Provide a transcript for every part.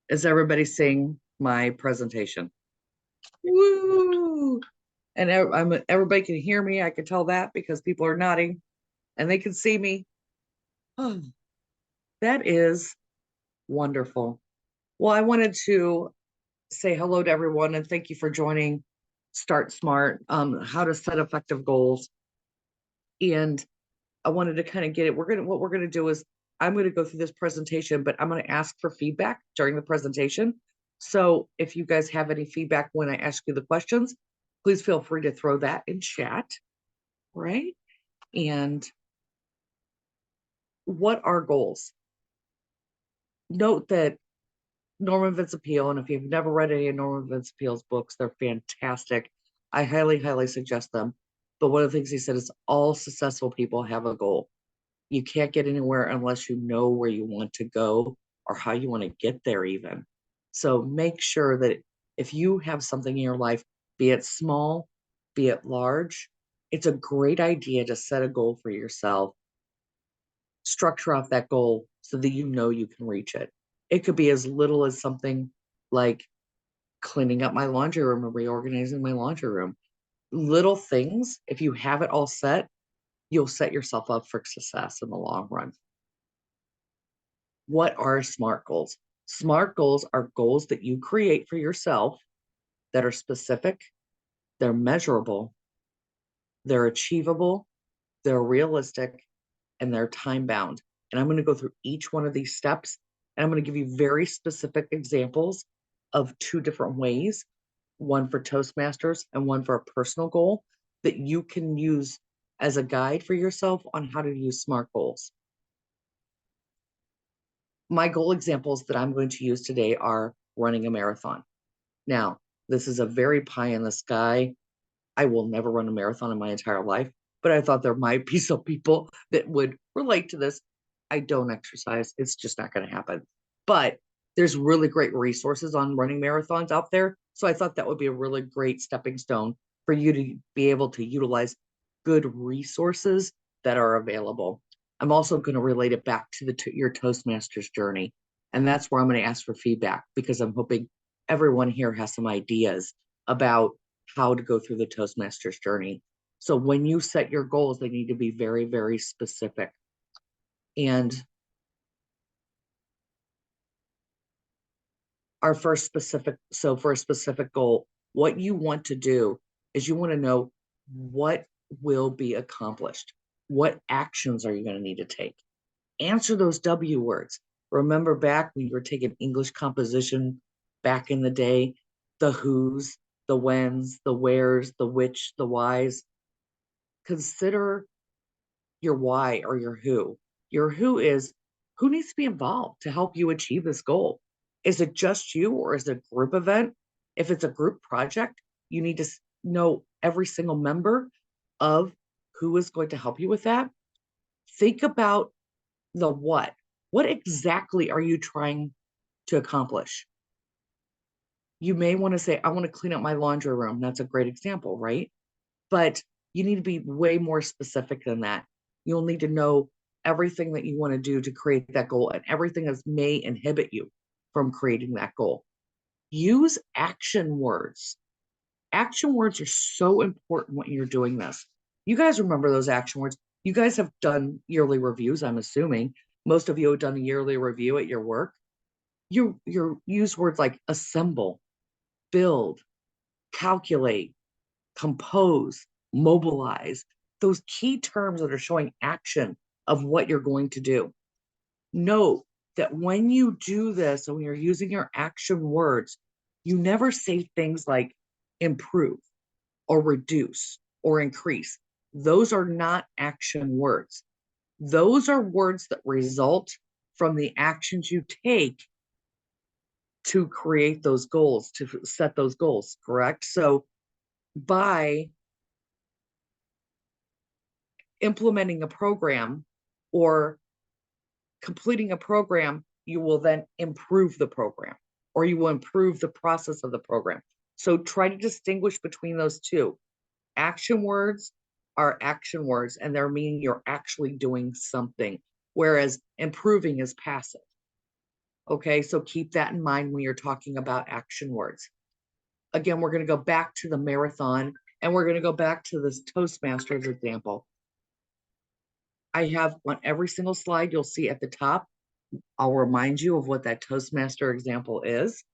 Is everybody seeing my presentation? Woo! And everybody can hear me. I can tell that because people are nodding and they can see me. Oh, that is wonderful. Well, I wanted to say hello to everyone and thank you for joining Start Smart, how to set effective goals. And I wanted to kind of get it. What we're gonna do is I'm gonna go through this presentation, but I'm gonna ask for feedback during the presentation. So if you guys have any feedback when I ask you the questions, please feel free to throw that in chat, right? And what are goals? Note that Norman Vincent Peale, and if you've never read any of Norman Vincent Peale's books, they're fantastic. I highly, highly suggest them. But one of the things he said is all successful people have a goal. You can't get anywhere unless you know where you want to go or how you want to get there even. So make sure that if you have something in your life, be it small, be it large, it's a great idea to set a goal for yourself, structure off that goal so that you know you can reach it. It could be as little as something like cleaning up my laundry room or reorganizing my laundry room. Little things, if you have it all set, you'll set yourself up for success in the long run. What are SMART goals? SMART goals are goals that you create for yourself that are specific, they're measurable, they're achievable, they're realistic, and they're time bound. And I'm going to go through each one of these steps and I'm going to give you very specific examples of two different ways, one for Toastmasters and one for a personal goal that you can use as a guide for yourself on how to use SMART goals. My goal examples that I'm going to use today are running a marathon. Now, this is a very pie in the sky. I will never run a marathon in my entire life, but I thought there might be some people that would relate to this. I don't exercise. It's just not going to happen. But there's really great resources on running marathons out there. So I thought that would be a really great stepping stone for you to be able to utilize good resources that are available. I'm also going to relate it back to your Toastmasters journey. And that's where I'm going to ask for feedback because I'm hoping everyone here has some ideas about how to go through the Toastmasters journey. So when you set your goals, they need to be very, very specific. And our first specific, so for a specific goal, what you want to do is you want to know what will be accomplished. What actions are you going to need to take? Answer those W words. Remember back when you were taking English composition back in the day, the who's, the when's, the where's, the which, the why's. Consider your why or your who. Your who is who needs to be involved to help you achieve this goal. Is it just you or is it a group event? If it's a group project, you need to know every single member of who is going to help you with that. Think about the what. What exactly are you trying to accomplish? You may want to say, I want to clean up my laundry room. That's a great example, right? But you need to be way more specific than that. You'll need to know everything that you want to do to create that goal and everything that may inhibit you from creating that goal. Use action words. Action words are so important when you're doing this. You guys remember those action words. You guys have done yearly reviews, I'm assuming. Most of you have done a yearly review at your work. You use words like assemble, build, calculate, compose, mobilize, those key terms that are showing action of what you're going to do. Note that when you do this, and when you're using your action words, you never say things like improve or reduce or increase. Those are not action words. Those are words that result from the actions you take to create those goals, to set those goals, correct? So by implementing a program or completing a program, you will then improve the program or you will improve the process of the program. So try to distinguish between those two. Action words are action words and they're meaning you're actually doing something, whereas improving is passive. Okay, so keep that in mind when you're talking about action words. Again, we're going to go back to the marathon and we're going to go back to this Toastmasters example. I have on every single slide you'll see at the top, I'll remind you of what that Toastmaster example is.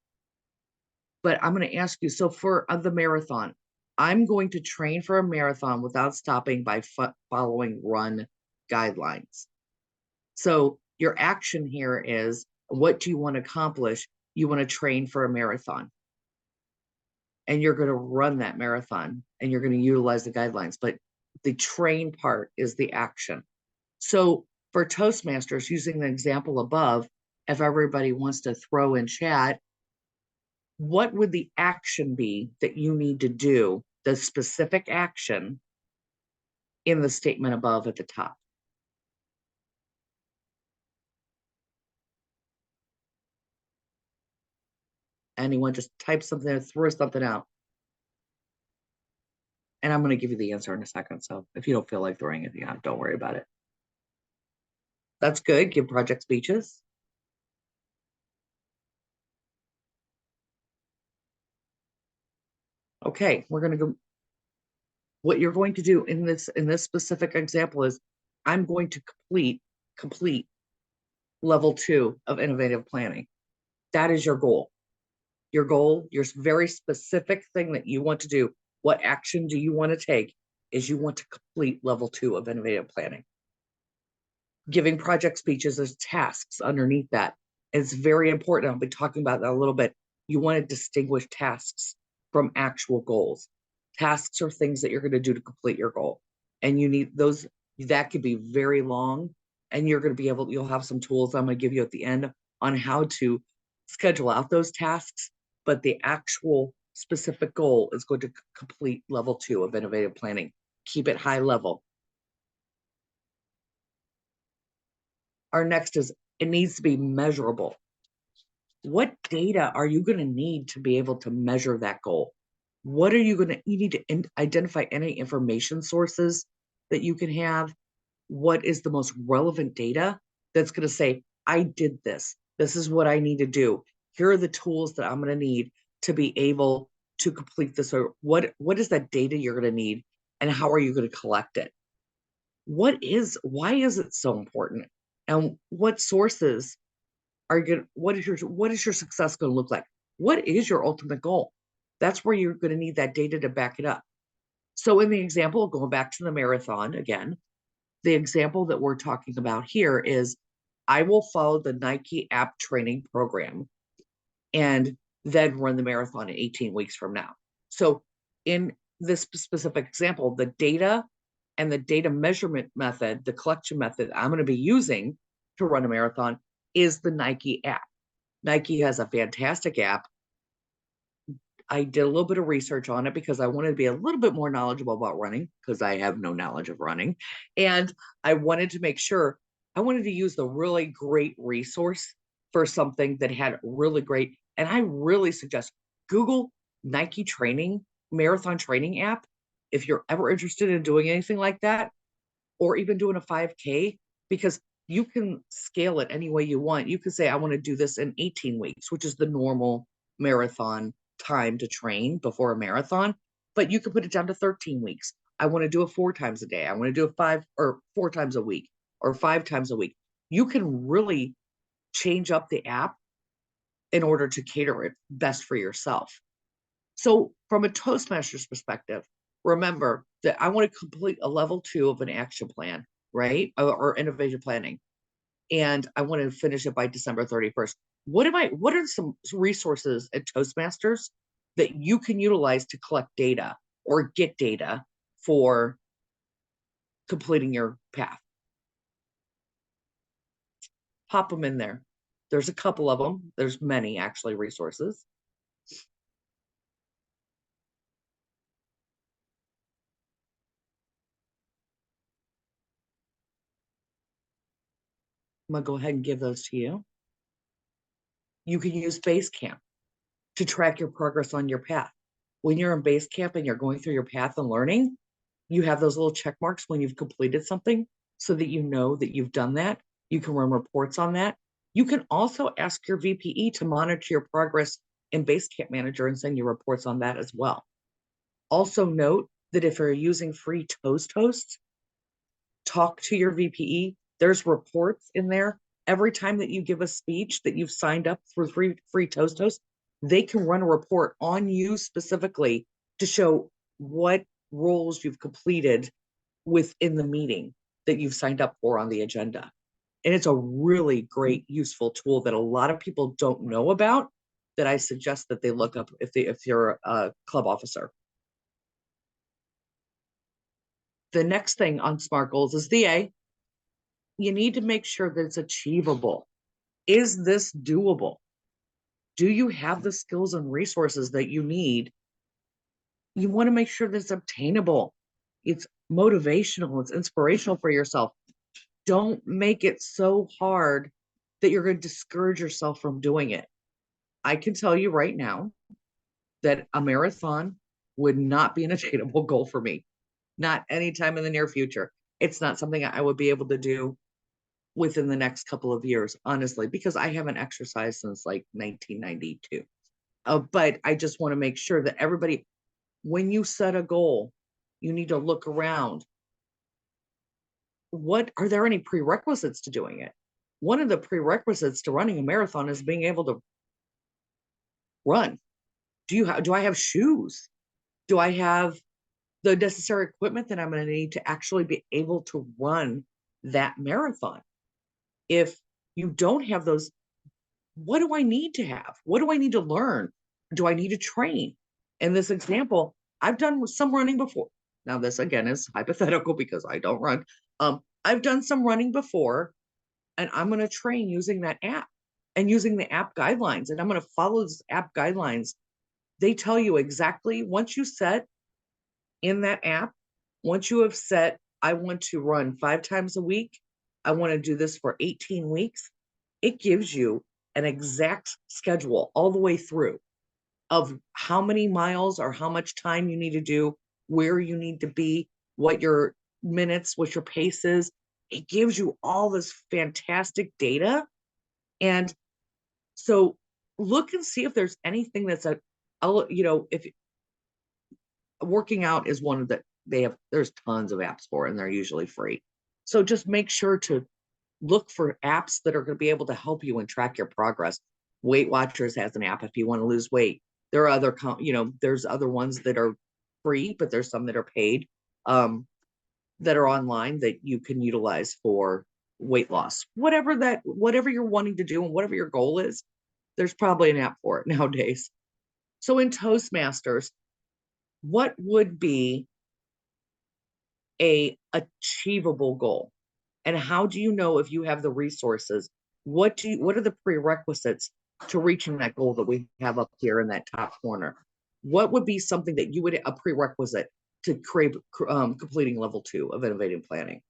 But I'm going to ask you, so for the marathon, I'm going to train for a marathon without stopping by following run guidelines. So your action here is, what do you want to accomplish? You want to train for a marathon. And you're going to run that marathon and you're going to utilize the guidelines. But the train part is the action. So for Toastmasters, using the example above, if everybody wants to throw in chat, what would the action be that you need to do, the specific action in the statement above at the top? Anyone just type something or throw something out. And I'm going to give you the answer in a second. So if you don't feel like throwing anything out, don't worry about it. That's good. Give project speeches. Okay, we're going to go. What you're going to do in this specific example is, I'm going to complete level 2 of innovative planning. That is your goal. Your goal, your very specific thing that you want to do, what action do you want to take, is you want to complete level 2 of innovative planning. Giving project speeches as tasks underneath that. It's very important. I'll be talking about that a little bit. You want to distinguish tasks from actual goals. Tasks are things that you're going to do to complete your goal. And you need those, that could be very long. And you're going to be able, you'll have some tools I'm going to give you at the end on how to schedule out those tasks. But the actual specific goal is going to complete level 2 of innovative planning. Keep it high level. Our next is, it needs to be measurable. What data are you going to need to be able to measure that goal? What are you going to, you need to identify any information sources that you can have. What is the most relevant data that's going to say, I did this. This is what I need to do. Here are the tools that I'm going to need to be able to complete this. Or what is that data you're going to need, and how are you going to collect it? Why is it so important? And what sources are you, what is your success going to look like? What is your ultimate goal? That's where you're going to need that data to back it up. So in the example, going back to the marathon again, the example that we're talking about here is, I will follow the Nike app training program and then run the marathon in 18 weeks from now. So in this specific example, the data and the data measurement method, the collection method I'm going to be using to run a marathon is the Nike app. Nike has a fantastic app. I did a little bit of research on it because I wanted to be a little bit more knowledgeable about running, because I have no knowledge of running. And I wanted to make sure, I wanted to use the really great resource for something that had really great, and I really suggest Google Nike training, marathon training app. If you're ever interested in doing anything like that, or even doing a 5K, because you can scale it any way you want. You can say, I want to do this in 18 weeks, which is the normal marathon time to train before a marathon, but you can put it down to 13 weeks. I want to do it 4 times a day. I want to do it 4 times a week, or 5 times a week. You can really change up the app in order to cater it best for yourself. So from a Toastmasters perspective, remember that I want to complete a level 2 of an action plan, right? Or innovation planning. And I want to finish it by December 31st. What are some resources at Toastmasters that you can utilize to collect data or get data for completing your path? Pop them in there. There's a couple of them. There's many actually resources. I'm gonna go ahead and give those to you. You can use Basecamp to track your progress on your path. When you're in Basecamp and you're going through your path and learning, you have those little check marks when you've completed something, so that you know that you've done that. You can run reports on that. You can also ask your VPE to monitor your progress in Basecamp Manager and send you reports on that as well. Also note that if you're using free Toast hosts, talk to your VPE. There's reports in there. Every time that you give a speech that you've signed up for free Toast host, they can run a report on you specifically to show what roles you've completed within the meeting that you've signed up for on the agenda. And it's a really great, useful tool that a lot of people don't know about, that I suggest that they look up if you're a club officer. The next thing on SMART goals is the A. You need to make sure that it's achievable. Is this doable? Do you have the skills and resources that you need? You want to make sure that it's obtainable. It's motivational. It's inspirational for yourself. Don't make it so hard that you're going to discourage yourself from doing it. I can tell you right now that a marathon would not be an attainable goal for me. Not anytime in the near future. It's not something I would be able to do within the next couple of years, honestly, because I haven't exercised since like 1992. But I just want to make sure that everybody, when you set a goal, you need to look around. What are there any prerequisites to doing it? One of the prerequisites to running a marathon is being able to run. Do I have shoes? Do I have the necessary equipment that I'm going to need to actually be able to run that marathon? If you don't have those, what do I need to have? What do I need to learn? Do I need to train? In this example, I've done some running before. Now, this again is hypothetical because I don't run. I've done some running before, and I'm going to train using that app and using the app guidelines. And I'm going to follow those app guidelines. They tell you exactly, once you set in that app, once you have set, I want to run 5 times a week, I want to do this for 18 weeks, it gives you an exact schedule all the way through of how many miles or how much time you need to do, where you need to be, what your minutes, what your pace is. It gives you all this fantastic data. And so look and see if there's anything that's if working out is one of the, there's tons of apps for it, and they're usually free. So just make sure to look for apps that are going to be able to help you and track your progress. Weight Watchers has an app if you want to lose weight. There are other, there's other ones that are free, but there's some that are paid, that are online that you can utilize for weight loss. Whatever you're wanting to do and whatever your goal is, there's probably an app for it nowadays. So in Toastmasters, what would be a achievable goal? And how do you know if you have the resources? What are the prerequisites to reaching that goal that we have up here in that top corner? What would be something that you would, a prerequisite to completing level 2 of innovative planning?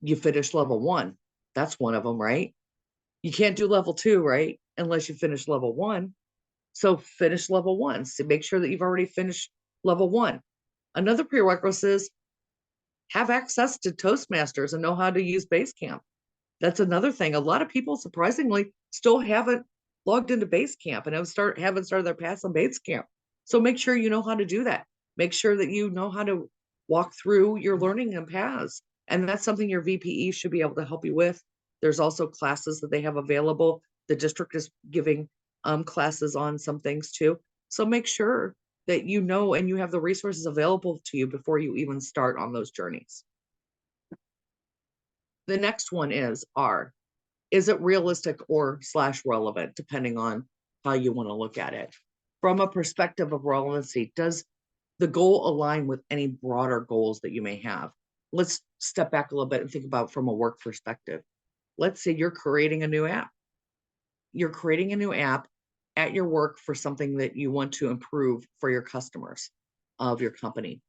You finish level 1. That's one of them, right? You can't do level 2, right? Unless you finish level 1. So finish level 1. So make sure that you've already finished level 1. Another prerequisite is have access to Toastmasters and know how to use Basecamp. That's another thing. A lot of people, surprisingly, still haven't logged into Basecamp and haven't started their paths on Basecamp. So make sure you know how to do that. Make sure that you know how to walk through your learning and paths. And that's something your VPE should be able to help you with. There's also classes that they have available. The district is giving classes on some things too. So make sure that you know and you have the resources available to you before you even start on those journeys. The next one is R. Is it realistic or / relevant, depending on how you want to look at it? From a perspective of relevancy, does the goal align with any broader goals that you may have? Let's step back a little bit and think about from a work perspective. Let's say you're creating a new app. You're creating a new app at your work for something that you want to improve for your customers of your company.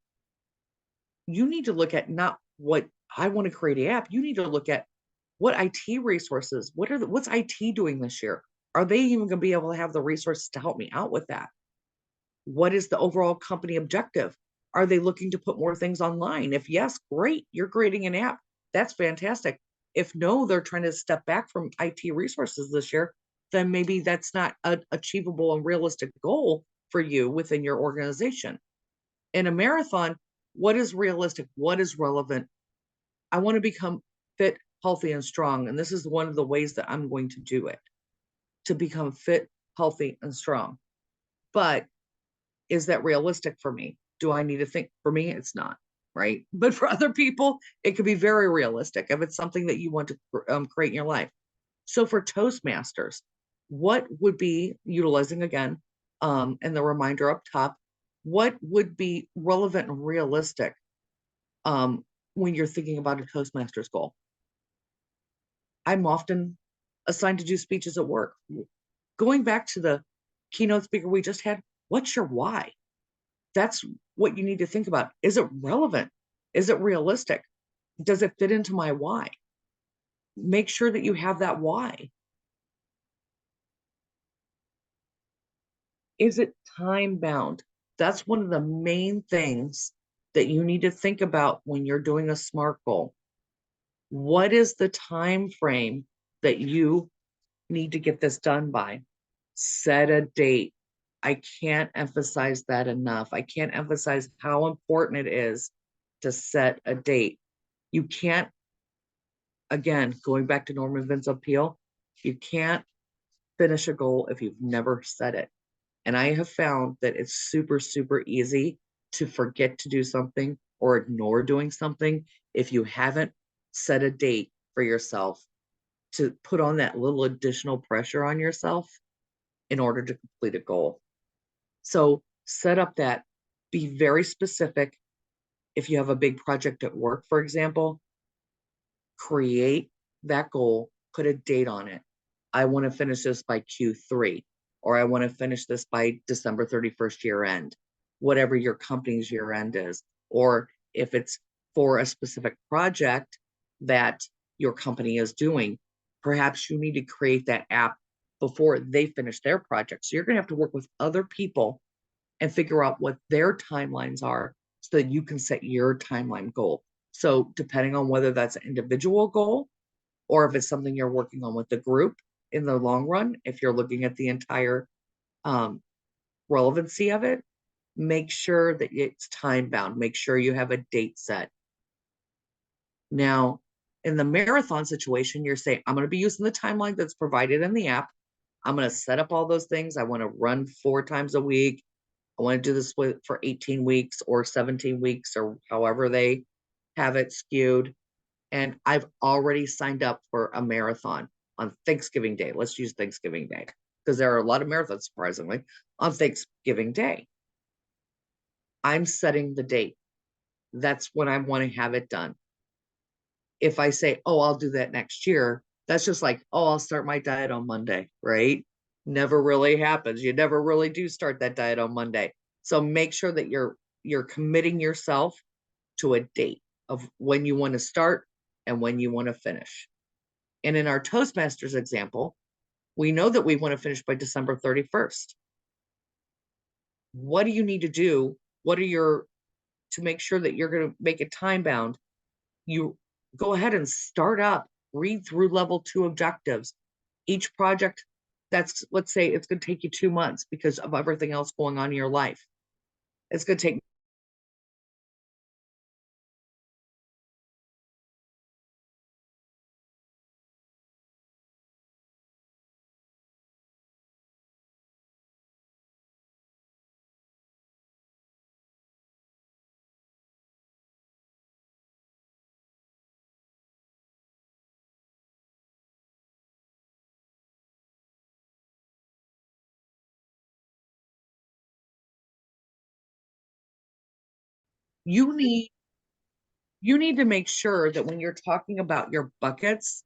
You need to look at not what I want to create an app. You need to look at what IT resources, what's IT doing this year? Are they even going to be able to have the resources to help me out with that? What is the overall company objective? Are they looking to put more things online? If yes, great, you're creating an app. That's fantastic. If no, they're trying to step back from IT resources this year, then maybe that's not an achievable and realistic goal for you within your organization. In a marathon, what is realistic? What is relevant? I want to become fit, healthy, and strong. And this is one of the ways that I'm going to do it, to become fit, healthy, and strong. But is that realistic for me? Do I need to think? For me, it's not, right? But for other people, it could be very realistic if it's something that you want to create in your life. So for Toastmasters, what would be utilizing again, and the reminder up top, what would be relevant and realistic when you're thinking about a Toastmasters goal? I'm often assigned to do speeches at work. Going back to the keynote speaker we just had, what's your why? That's what you need to think about. Is it relevant? Is it realistic? Does it fit into my why? Make sure that you have that why. Is it time bound? That's one of the main things that you need to think about when you're doing a SMART goal. What is the time frame that you need to get this done by? Set a date. I can't emphasize that enough. I can't emphasize how important it is to set a date. You can't, again, going back to Norman Vincent Peale, you can't finish a goal if you've never set it. And I have found that it's super, super easy to forget to do something or ignore doing something if you haven't set a date for yourself, to put on that little additional pressure on yourself in order to complete a goal. So set up that, be very specific. If you have a big project at work, for example, create that goal, put a date on it. I want to finish this by Q3, or I want to finish this by December 31st year end, whatever your company's year end is. Or if it's for a specific project that your company is doing, perhaps you need to create that app before they finish their project. So you're going to have to work with other people and figure out what their timelines are so that you can set your timeline goal. So depending on whether that's an individual goal or if it's something you're working on with the group in the long run, if you're looking at the entire relevancy of it, make sure that it's time bound. Make sure you have a date set. Now, in the marathon situation, you're saying, I'm going to be using the timeline that's provided in the app. I'm going to set up all those things. I want to run 4 times a week. I want to do this for 18 weeks or 17 weeks or however they have it skewed. And I've already signed up for a marathon on Thanksgiving Day. Let's use Thanksgiving Day because there are a lot of marathons, surprisingly, on Thanksgiving Day. I'm setting the date. That's when I want to have it done. If I say, oh, I'll do that next year, that's just like, oh, I'll start my diet on Monday, right? Never really happens. You never really do start that diet on Monday. So make sure that you're committing yourself to a date of when you want to start and when you want to finish. And in our Toastmasters example, we know that we want to finish by December 31st. What do you need to do? To make sure that you're going to make it time bound? You go ahead and start up, read through level 2 objectives. Each project, let's say it's going to take you 2 months because of everything else going on in your life. It's going to take you need you need to make sure that when you're talking about your buckets,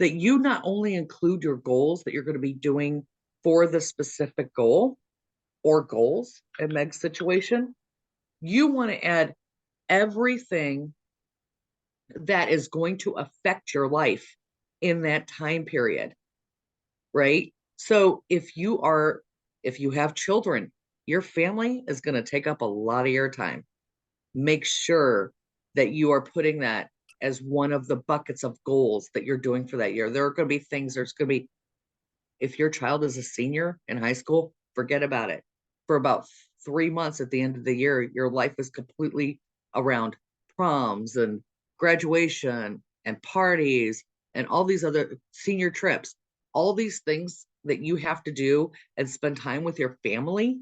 that you not only include your goals that you're going to be doing for the specific goal or goals in Meg's situation, you want to add everything that is going to affect your life in that time period, right? So if you have children, your family is going to take up a lot of your time. make sure that you are putting that as one of the buckets of goals that you're doing for that year. There are going to be things, there's going to be, if your child is a senior in high school, forget about it. For about 3 months at the end of the year, your life is completely around proms and graduation and parties and all these other senior trips, all these things that you have to do and spend time with your family.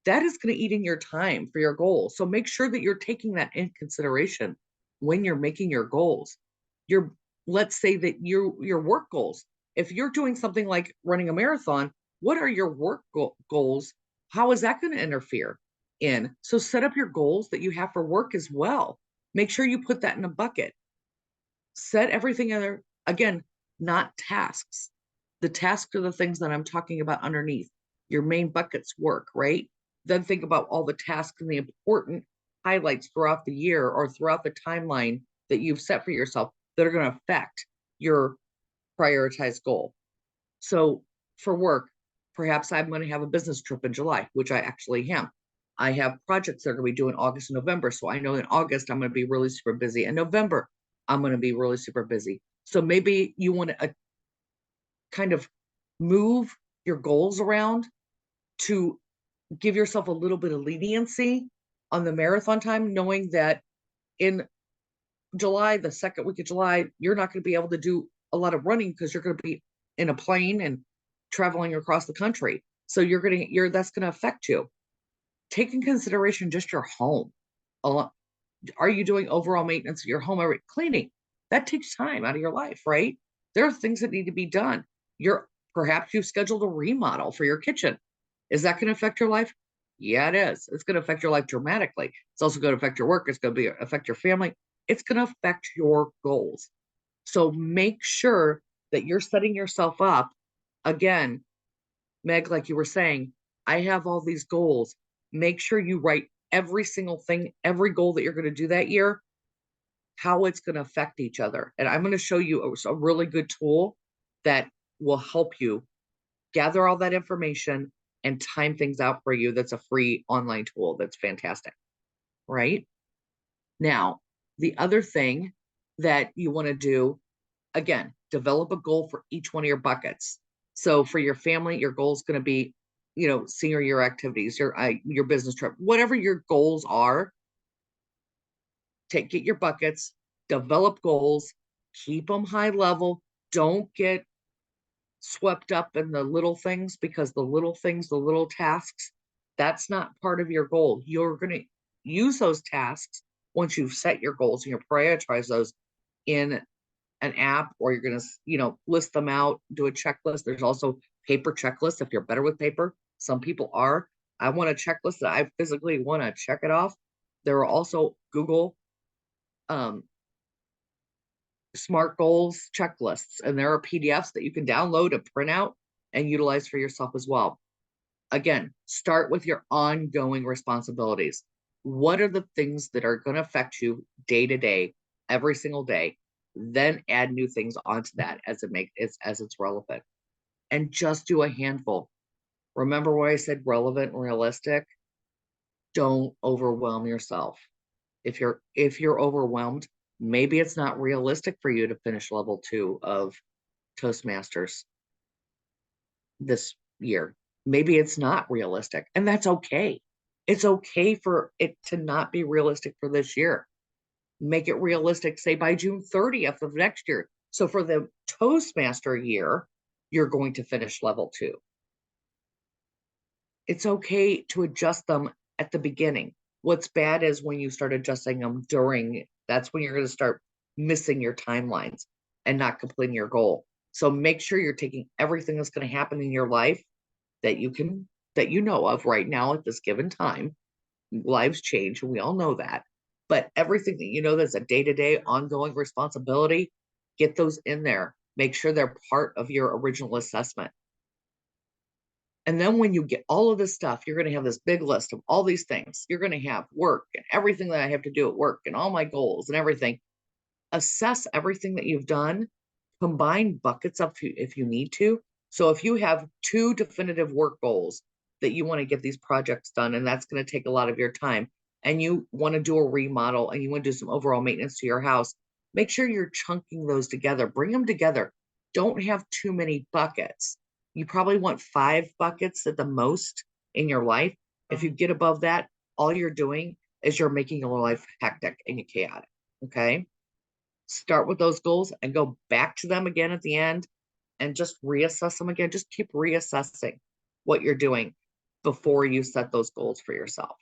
That is going to eat in your time for your goals. So make sure that you're taking that in consideration when you're making your goals. Your, let's say that your work goals. If you're doing something like running a marathon, what are your work goals? How is that going to interfere in? So set up your goals that you have for work as well. Make sure you put that in a bucket. Set everything in there. Again, not tasks. The tasks are the things that I'm talking about underneath. Your main buckets work, right? Then think about all the tasks and the important highlights throughout the year or throughout the timeline that you've set for yourself that are going to affect your prioritized goal. So for work, perhaps I'm going to have a business trip in July, which I actually am. I have projects that are going to be due in August and November. So I know in August, I'm going to be really super busy. In November, I'm going to be really super busy. So maybe you want to kind of move your goals around to give yourself a little bit of leniency on the marathon time, knowing that in July, the second week of July, you're not going to be able to do a lot of running because you're going to be in a plane and traveling across the country. So that's going to affect you. Take in consideration just your home. Are you doing overall maintenance of your home? Cleaning? That takes time out of your life, right? There are things that need to be done. Perhaps you've scheduled a remodel for your kitchen. Is that going to affect your life? Yeah, it is. It's going to affect your life dramatically. It's also going to affect your work. It's going to affect your family. It's going to affect your goals. So make sure that you're setting yourself up. Again, Meg, like you were saying, I have all these goals. Make sure you write every single thing, every goal that you're going to do that year, how it's going to affect each other. And I'm going to show you a really good tool that will help you gather all that information and time things out for you. That's a free online tool. That's fantastic. Right? Now, the other thing that you want to do, again, develop a goal for each one of your buckets. So for your family, your goal is going to be, senior year activities, your business trip, whatever your goals are. Get your buckets, develop goals, keep them high level. Don't get swept up in the little things, because the little things, the little tasks, that's not part of your goal. You're going to use those tasks once you've set your goals and you prioritize those in an app, or you're going to, list them out, do a checklist. There's also paper checklists if you're better with paper. Some people are. I want a checklist that I physically want to check it off. There are also Google SMART goals checklists, and there are PDFs that you can download and print out and utilize for yourself as well. Again, start with your ongoing responsibilities. What are the things that are going to affect you day to day, every single day? Then add new things onto that as it's relevant, and just do a handful. Remember what I said, relevant and realistic. Don't overwhelm yourself. If you're overwhelmed, maybe it's not realistic for you to finish level 2 of Toastmasters this year. Maybe it's not realistic, and that's okay. It's okay for it to not be realistic for this year. Make it realistic, say by June 30th of next year. So for the Toastmaster year, you're going to finish level 2. It's okay to adjust them at the beginning. What's bad is when you start adjusting them during, that's when you're going to start missing your timelines and not completing your goal. So make sure you're taking everything that's going to happen in your life that you know of right now at this given time. Lives change, and we all know that. But everything that you know that's a day-to-day ongoing responsibility, get those in there. Make sure they're part of your original assessment. And then when you get all of this stuff, you're going to have this big list of all these things. You're going to have work and everything that I have to do at work and all my goals and everything. Assess everything that you've done, combine buckets up if you need to. So if you have 2 definitive work goals that you want to get these projects done, and that's going to take a lot of your time, and you want to do a remodel and you want to do some overall maintenance to your house, make sure you're chunking those together. Bring them together. Don't have too many buckets. You probably want 5 buckets at the most in your life. If you get above that, all you're doing is you're making your life hectic and chaotic. Okay. Start with those goals and go back to them again at the end and just reassess them again. Just keep reassessing what you're doing before you set those goals for yourself.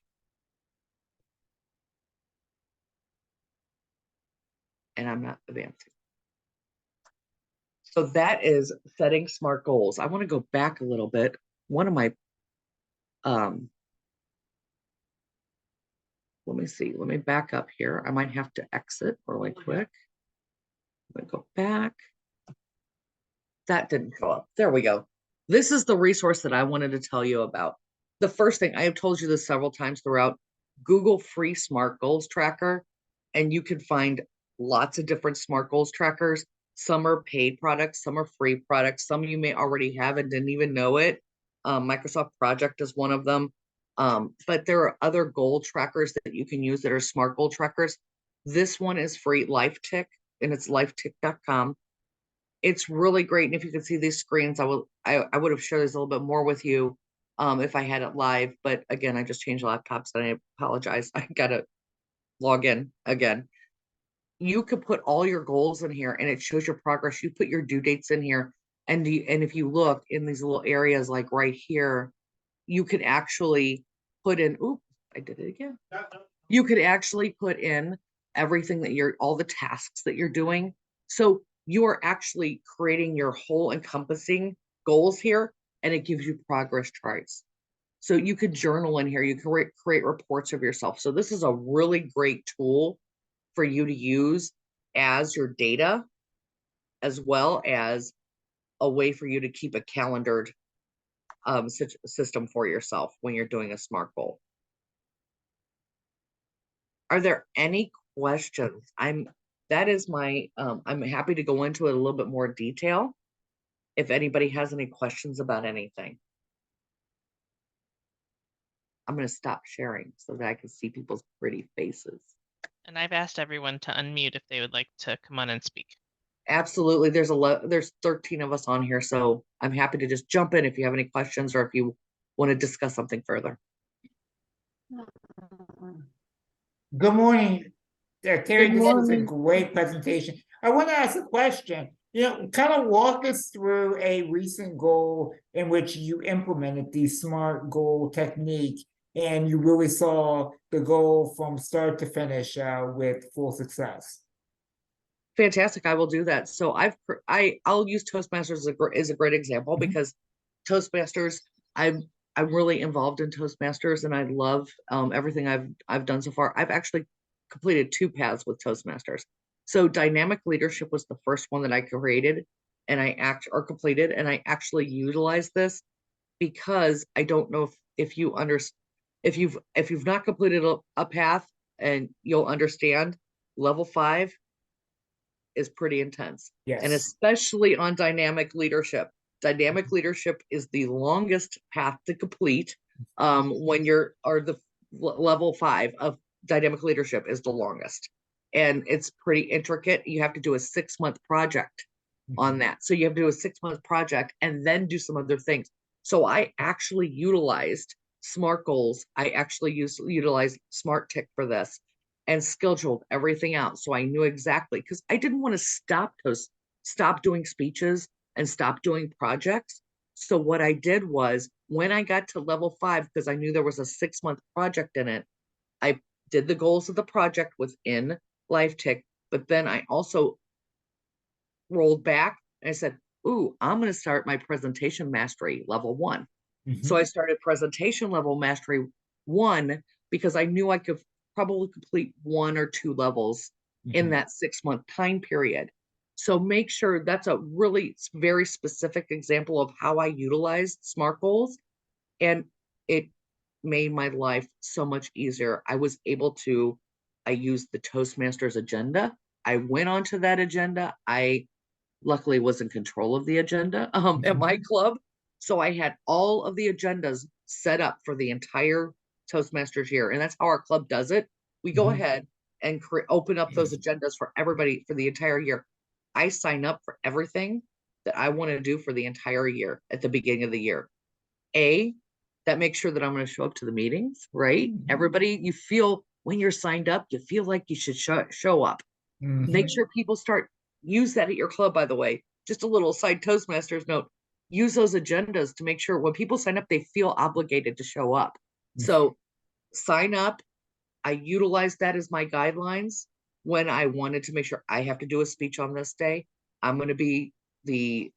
And I'm not advancing. So that is setting SMART goals. I want to go back a little bit. One of my, let me see, let me back up here. I might have to exit really quick. Let me go back. That didn't show up. There we go. This is the resource that I wanted to tell you about. The first thing, I have told you this several times throughout, Google free SMART goals tracker, and you can find lots of different SMART goals trackers. Some are paid products, some are free products, some you may already have and didn't even know it. Microsoft Project is one of them. But there are other goal trackers that you can use that are SMART goal trackers. This one is free, LifeTick, and it's lifetick.com. It's really great. And if you can see these screens, I would have shared this a little bit more with you if I had it live. But again, I just changed laptops and I apologize. I gotta log in again. You could put all your goals in here and it shows your progress. You put your due dates in here. And if you look in these little areas like right here, you could actually put in, oops, I did it again. You could actually put in everything that all the tasks that you're doing. So you are actually creating your whole encompassing goals here, and it gives you progress charts. So you could journal in here, you can create reports of yourself. So this is a really great tool for you to use as your data, as well as a way for you to keep a calendared system for yourself when you're doing a SMART goal. Are there any questions? I'm happy to go into it a little bit more detail if anybody has any questions about anything. I'm going to stop sharing so that I can see people's pretty faces. And I've asked everyone to unmute if they would like to come on and speak. Absolutely. There's 13 of us on here, so I'm happy to just jump in if you have any questions or if you want to discuss something further. Good morning, Terry. Good This was a morning. great presentation. I want to ask a question. Kind of walk us through a recent goal in which you implemented the SMART goal technique and you really saw the goal from start to finish with full success. Fantastic. I will do that. So I'll use Toastmasters as a great example because Toastmasters, I'm really involved in Toastmasters and I love everything I've done so far. I've actually completed 2 paths with Toastmasters. So dynamic leadership was the first one that I created and completed, and I actually utilized this because I don't know if you've not completed a path, and you'll understand level 5 is pretty intense. Yes. And especially on dynamic leadership. Dynamic leadership is the longest path to complete when the level 5 of dynamic leadership is the longest. And it's pretty intricate. You have to do a 6-month project on that. So you have to do a 6-month project and then do some other things. So I actually utilized SMART goals. I actually utilized SMART Tick for this and scheduled everything out. So I knew exactly, because I didn't want to stop doing speeches and stop doing projects. So what I did was when I got to level 5, because I knew there was a 6-month project in it, I did the goals of the project within LifeTick, but then I also rolled back and I said, ooh, I'm going to start my presentation mastery level 1. So I started presentation level mastery 1 because I knew I could probably complete 1 or 2 levels in that 6-month time period. So make sure that's a really very specific example of how I utilized SMART goals, and it made my life so much easier. I used the Toastmasters agenda. I went onto that agenda. I luckily was in control of the agenda at my club. So I had all of the agendas set up for the entire Toastmasters year, and that's how our club does it. We go Mhm. ahead and open up those agendas for everybody for the entire year. I sign up for everything that I want to do for the entire year at the beginning of the year. That makes sure that I'm going to show up to the meetings, right? Everybody, you feel when you're signed up, you feel like you should show up. Make sure people use that at your club, by the way. Just a little side Toastmasters note. Use those agendas to make sure when people sign up, they feel obligated to show up. So sign up. I utilize that as my guidelines when I wanted to make sure I have to do a speech on this day. I'm going to be the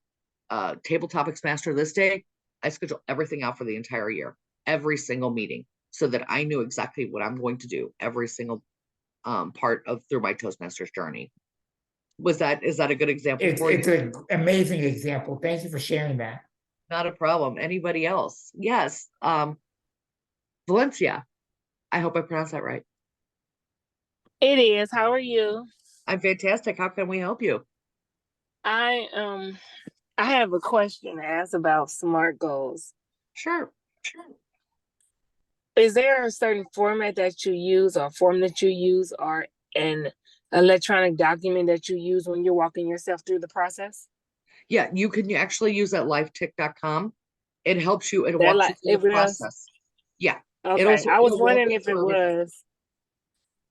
table topics master this day. I schedule everything out for the entire year, every single meeting, so that I knew exactly what I'm going to do every single part of through my Toastmasters journey. Is that a good example for you? It's an amazing example. Thank you for sharing that. Not a problem. Anybody else? Yes. Valencia. I hope I pronounced that right. It is. How are you? I'm fantastic. How can we help you? I have a question to ask about SMART goals. Sure. Is there a certain format that you use or form that you use or an electronic document that you use when you're walking yourself through the process? Yeah, you can actually use that livetick.com. It helps you, it walks you through the process. Yeah. Okay. I was wondering if it everything. was.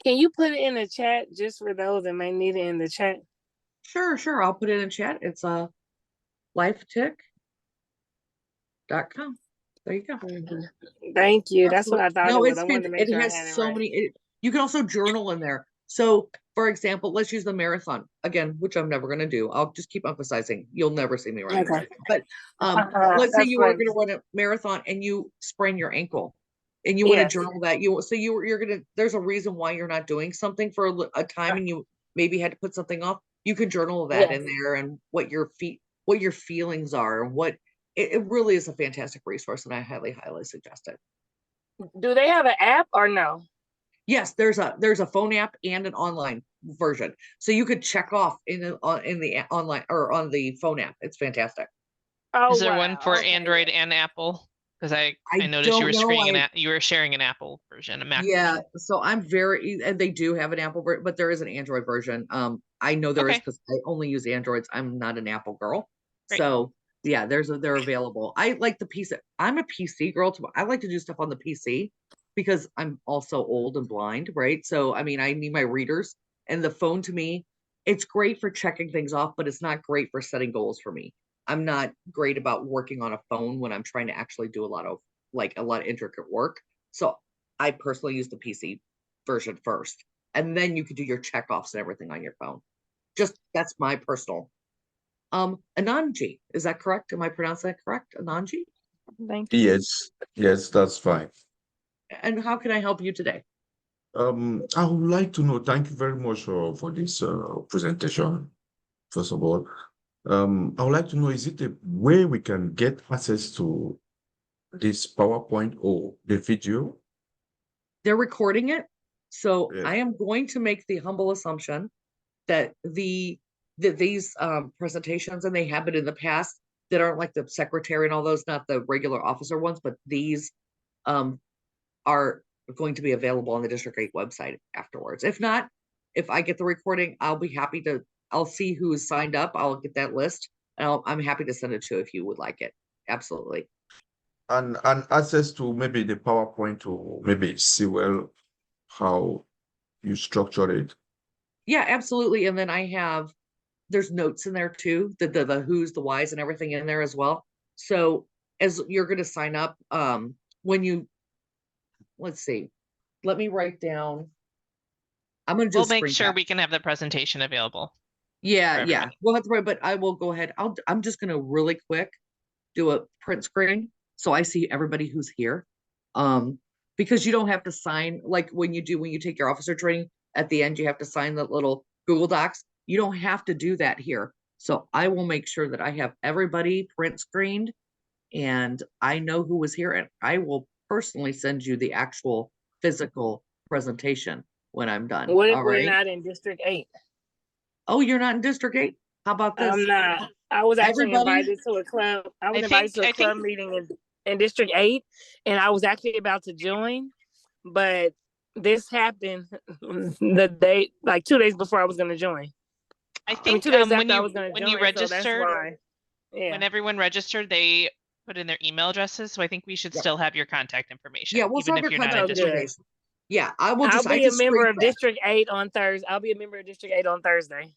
Can you put it in the chat just for those that may need it in the chat? Sure. I'll put it in chat. It's livetick.com. There you go. Thank you. That's what I thought No, it was. I wanted to make sure I had has it so right. many. You can also journal in there. So, for example, let's use the marathon again, which I'm never going to do. I'll just keep emphasizing. You'll never see me run a marathon. But let's say you were going to run a marathon and you sprain your ankle, and you want to journal that. You're going to. There's a reason why you're not doing something for a time, and you maybe had to put something off. You can journal that in there, and what your feelings are, and what. It really is a fantastic resource, and I highly suggest it. Do they have an app or no? Yes, there's a phone app and an online version, so you could check off in the online or on the phone app. It's fantastic. Oh, is there one for Android and Apple? Because I noticed you were sharing an Apple version, a Mac version. So I'm and they do have an Apple version, but there is an Android version. I know there is because I only use Androids. I'm not an Apple girl, so yeah, they're available. I like the PC. I'm a PC girl too. I like to do stuff on the PC because I'm also old and blind, right? So I mean, I need my readers, and the phone to me, it's great for checking things off, but it's not great for setting goals for me. I'm not great about working on a phone when I'm trying to actually do a lot of intricate work. So I personally use the PC version first, and then you can do your checkoffs and everything on your phone. That's my personal. Ananji, is that correct? Am I pronouncing that correct? Ananji? Thank you. Yes, that's fine. And how can I help you today? I would like to know, thank you very much for this presentation, first of all. I would like to know, is it a way we can get access to this PowerPoint or the video? They're recording it. So Yes. I am going to make the humble assumption that these presentations, and they have been in the past, that aren't like the secretary and all those, not the regular officer ones, but these are going to be available on the District 8 website afterwards. If not, if I get the recording, I'll be happy to, I'll see who is signed up. I'll get that list, and I'm happy to send it to you if you would like it. Absolutely. And access to maybe the PowerPoint to maybe see well how you structure it. Yeah, absolutely. And then there's notes in there too, the who's, the whys, and everything in there as well. So as you're going to sign up, let's see, let me write down. I'm going to We'll make sure we can have the presentation available. Yeah. We'll have to write, but I will go ahead. I'm just going to really quick do a print screen so I see everybody who's here. Because you don't have to sign, like when you take your officer training at the end, you have to sign the little Google Docs. You don't have to do that here. So I will make sure that I have everybody print screened and I know who was here, and I will personally send you the actual physical presentation when I'm done. What if we're not in District 8? Oh, you're not in District 8? How about this? I'm not. I was actually invited to a club. I was invited to a club meeting in District 8, and I was actually about to join. but this happened the day, like 2 days before I was going to join. I think 2 days after I was going to when join, you registered, so that's why. Yeah. when everyone registered, they put in their email addresses. So I think we should still have your contact information. Yeah, we'll even have if your you're not contact in district. information. Yeah, I'll be a member of District 8 on Thursday. I'll be a member of District 8 on Thursday.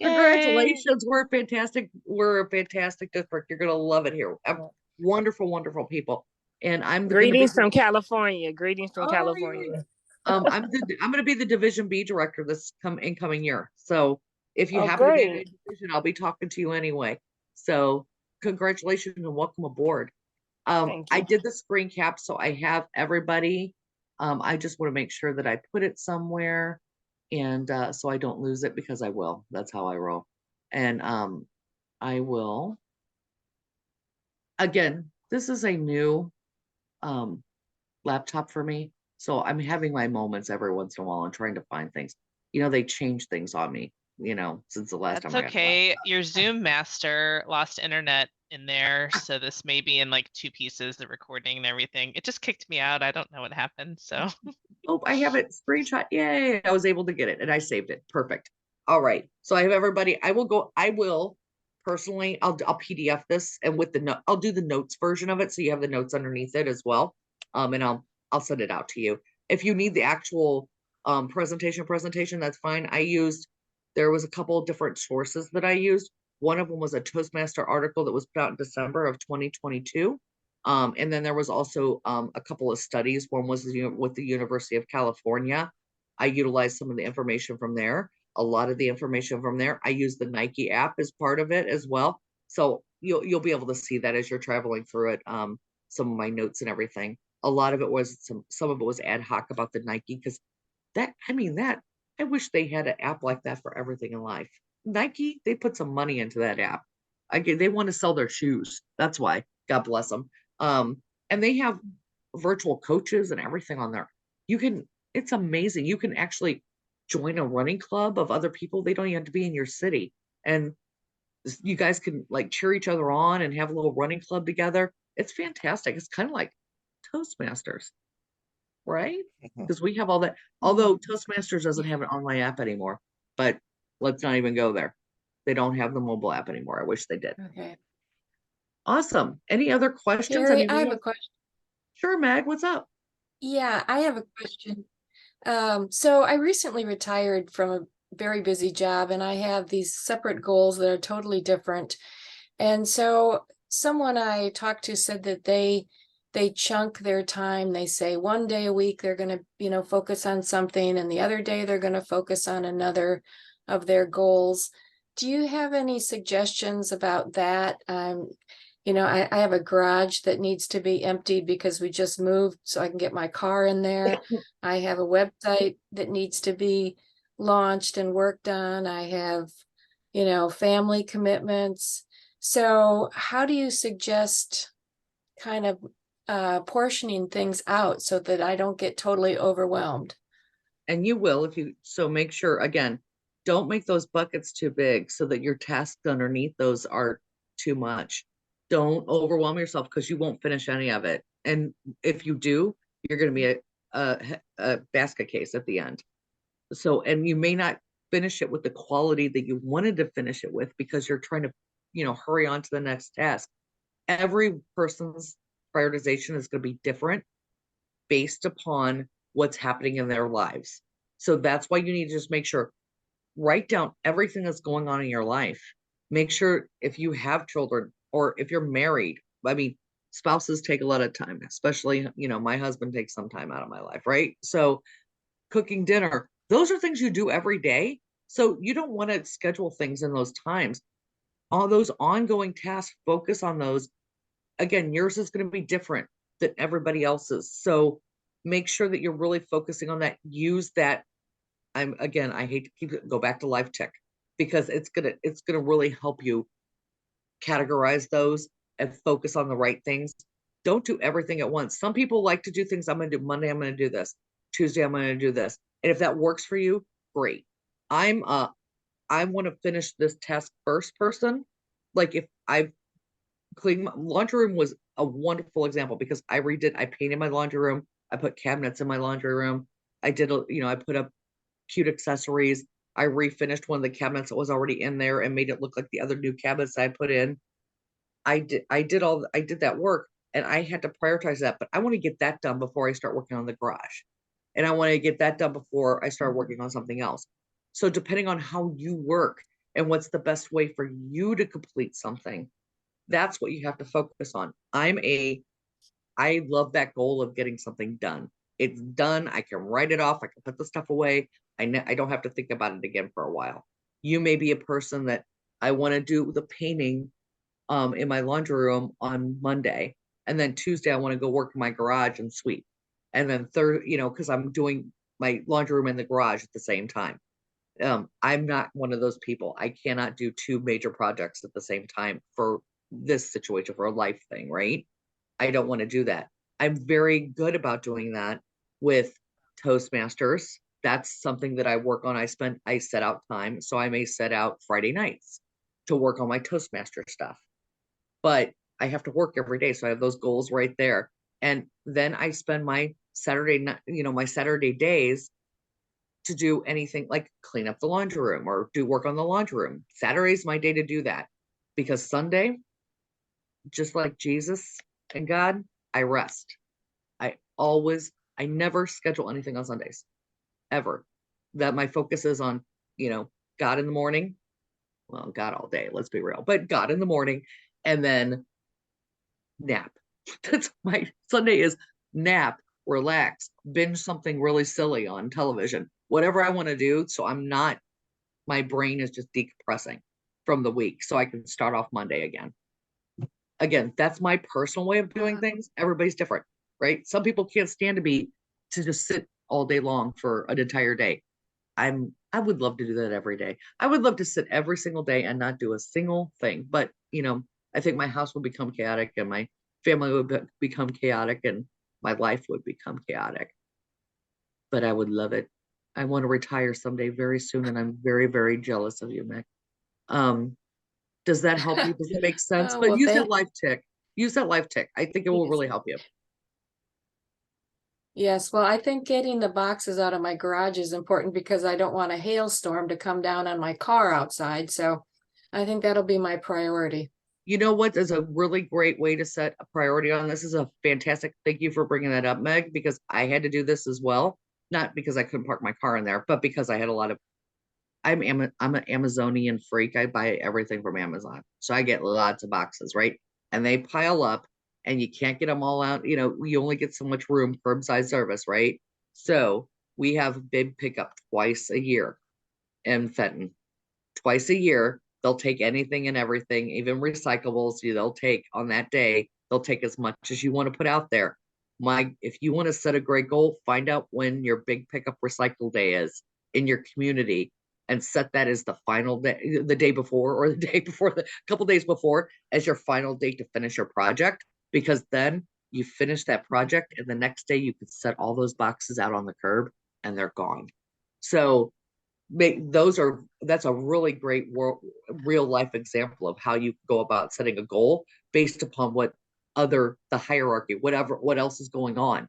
Congratulations. We're a fantastic district. You're gonna love it here. Wonderful, wonderful people. And I'm greetings from California. Greetings from California. I'm gonna be the Division B director this incoming year. So if you happen to be in a division, I'll be talking to you anyway. So congratulations and welcome aboard. I did the screen cap, so I have everybody. I just want to make sure that I put it somewhere, and so I don't lose it, because I will. That's how I roll. And I will. Again, this is a new laptop for me, so I'm having my moments every once in a while and trying to find things. They change things on me, since the last time. That's okay. Your Zoom master lost internet in there, so this may be in like 2 pieces, the recording and everything. It just kicked me out. I don't know what happened. So oh, I have it screenshot. Yay, I was able to get it and I saved it. Perfect. All right, so I have everybody. I will personally, I'll PDF this, and with the note, I'll do the notes version of it, so you have the notes underneath it as well. And I'll send it out to you. If you need the actual presentation, that's fine. There was a couple of different sources that I used. One of them was a Toastmaster article that was put out in December of 2022. And then there was also a couple of studies. One was with the University of California. I utilized some of the information from there. A lot of the information from there. I use the Nike app as part of it as well. So you'll be able to see that as you're traveling through it. Some of my notes and everything. A lot of it was some of it was ad hoc about the Nike, because I wish they had an app like that for everything in life. Nike, they put some money into that app. They want to sell their shoes. That's why. God bless them. And they have virtual coaches and everything on there. It's amazing. You can actually join a running club of other people. They don't even have to be in your city. And you guys can like cheer each other on and have a little running club together. It's fantastic. It's kind of like Toastmasters, right? Because we have all that. Although Toastmasters doesn't have an online app anymore, but let's not even go there. They don't have the mobile app anymore. I wish they did. Okay. Awesome. Any other questions? Carrie, I have a question. Sure, Mag, what's up? Yeah, I have a question. So I recently retired from a very busy job, and I have these separate goals that are totally different. And so someone I talked to said that they chunk their time. They say one day a week they're going to, focus on something, and the other day they're going to focus on another of their goals. Do you have any suggestions about that? I have a garage that needs to be emptied because we just moved, so I can get my car in there. I have a website that needs to be launched and worked on. I have, family commitments. So how do you suggest kind of portioning things out so that I don't get totally overwhelmed? And you will, so make sure, again, don't make those buckets too big so that your tasks underneath those are too much. Don't overwhelm yourself, because you won't finish any of it. And if you do, you're going to be a basket case at the end. So, and you may not finish it with the quality that you wanted to finish it with, because you're trying to, hurry on to the next task. Every person's prioritization is going to be different based upon what's happening in their lives. So that's why you need to just make sure, write down everything that's going on in your life. Make sure if you have children, or if you're married, spouses take a lot of time, especially, my husband takes some time out of my life, right? So cooking dinner, those are things you do every day. So you don't want to schedule things in those times. All those ongoing tasks, focus on those. Again, yours is going to be different than everybody else's. So make sure that you're really focusing on that. Use that. I hate to go back to Life Tech, because it's gonna really help you categorize those and focus on the right things. Don't do everything at once. Some people like to do things. I'm going to do Monday, I'm going to do this. Tuesday, I'm going to do this. And if that works for you, great. I want to finish this task first person. Like if I've cleaned my laundry room was a wonderful example, because I painted my laundry room. I put cabinets in my laundry room. I did, I put up cute accessories. I refinished one of the cabinets that was already in there and made it look like the other new cabinets I put in. I did that work, and I had to prioritize that, but I want to get that done before I start working on the garage. And I want to get that done before I start working on something else. So depending on how you work and what's the best way for you to complete something, that's what you have to focus on. I love that goal of getting something done. It's done. I can write it off. I can put the stuff away. I don't have to think about it again for a while. You may be a person that I want to do the painting in my laundry room on Monday. And then Tuesday, I want to go work in my garage and sweep. And then because I'm doing my laundry room and the garage at the same time. I'm not one of those people. I cannot do two major projects at the same time for this situation, for a life thing, right? I don't want to do that. I'm very good about doing that with Toastmasters. That's something that I work on. I set out time. So I may set out Friday nights to work on my Toastmaster stuff. But I have to work every day. So I have those goals right there. And then I spend my Saturday, my Saturday days to do anything like clean up the laundry room or do work on the laundry room. Saturday's my day to do that, because Sunday, just like Jesus and God, I rest. I never schedule anything on Sundays, ever. That my focus is on, God in the morning. Well, God all day, let's be real, but God in the morning, and then nap. That's my Sunday is nap, relax, binge something really silly on television, whatever I want to do. So my brain is just decompressing from the week so I can start off Monday again. Again, that's my personal way of doing things. Everybody's different, right? Some people can't stand to just sit all day long for an entire day. I would love to do that every day. I would love to sit every single day and not do a single thing. But, I think my house would become chaotic and my family would become chaotic and my life would become chaotic. But I would love it. I want to retire someday very soon, and I'm very, very jealous of you, Mick. Does that help you? Does it make sense? Oh, But well, use that life tick. Use that life tick. I think it will Yes. really help you. Yes, well, I think getting the boxes out of my garage is important because I don't want a hailstorm to come down on my car outside. So I think that'll be my priority. You know what is a really great way to set a priority on this? Is a fantastic. Thank you for bringing that up, Meg, because I had to do this as well. Not because I couldn't park my car in there, but because I had a lot of, I'm an Amazonian freak. I buy everything from Amazon. So I get lots of boxes, right? And they pile up and you can't get them all out. You only get so much room, curbside service, right? So we have big pickup twice a year in Fenton. Twice a year, they'll take anything and everything, even recyclables. They'll take on that day. They'll take as much as you want to put out there. If you want to set a great goal, find out when your big pickup recycle day is in your community, and set that as the final day, the day before, or the day before, the couple days before, as your final date to finish your project. Because then you finish that project, and the next day you could set all those boxes out on the curb, and they're gone. So that's a really great real life example of how you go about setting a goal based upon the hierarchy, what else is going on.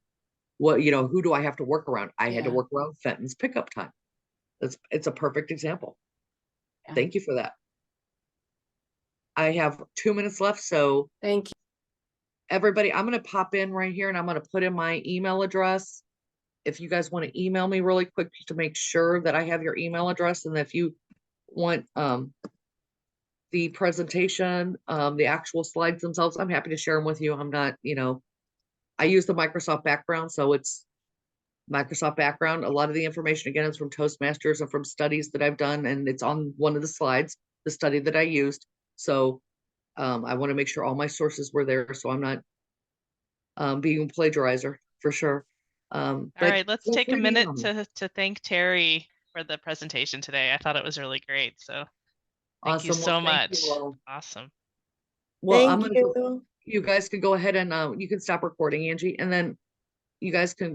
Who do I have to work around? I had to work around Fenton's pickup time. It's a perfect example. Yeah. Thank you for that. I have 2 minutes left, so Thank you. everybody, I'm going to pop in right here and I'm going to put in my email address. If you guys want to email me really quick just to make sure that I have your email address, and if you want the presentation, the actual slides themselves, I'm happy to share them with you. I'm not, I use the Microsoft background, so it's Microsoft background. A lot of the information, again, is from Toastmasters and from studies that I've done, and it's on one of the slides, the study that I used. So I want to make sure all my sources were there, so I'm not being a plagiarizer for sure. All right, let's take a minute to thank Terry for the presentation today. I thought it was really great. So thank you so much. Awesome. Well, you guys can go ahead and you can stop recording, Angie, and then you guys can